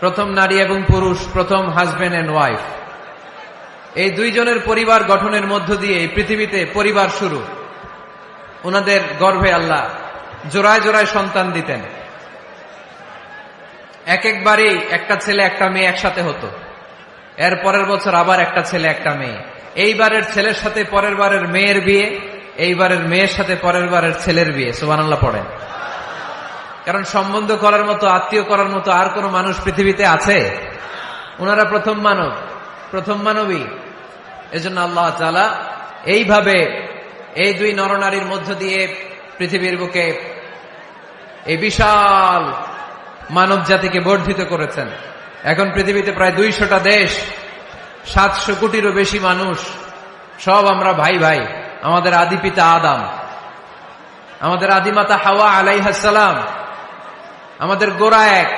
প্রথম নারী এবং পুরুষ, প্রথম হাজবেন্ড এন্ড ওয়াইফ, এই দুইজনের পরিবার গঠনের মধ্য দিয়ে এই পৃথিবীতে পরিবার শুরু। ওনাদের গর্ভে আল্লাহ জোড়ায় জোড়ায় সন্তান দিতেন। এক একবারেই একটা ছেলে একটা মেয়ে একসাথে হতো। এর পরের বছর আবার একটা ছেলে একটা মেয়ে। এইবারের ছেলের সাথে পরের বারের মেয়ের বিয়ে, এইবারের মেয়ের সাথে পরের বারের ছেলের বিয়ে। সুবহানাল্লাহ পড়েন। কারণ সম্বন্ধ করার মতো, আত্মীয় করার মতো আর কোন মানুষ পৃথিবীতে আছে? ওনারা প্রথম মানব, প্রথম মানবী। এজন্য আল্লাহ তাআলা এইভাবে এই দুই নরনারীর মধ্য দিয়ে পৃথিবীর বুকে এই বিশাল মানব জাতিকে বর্ধিত করেছেন। এখন পৃথিবীতে প্রায় 200টা দেশ, 700 কোটিরও বেশি মানুষ, সব আমরা ভাই ভাই। আমাদের আদি পিতা আদম, আমাদের আদিমাতা হাওয়া আলাইহিস সালাম, আমাদের গোড়া এক।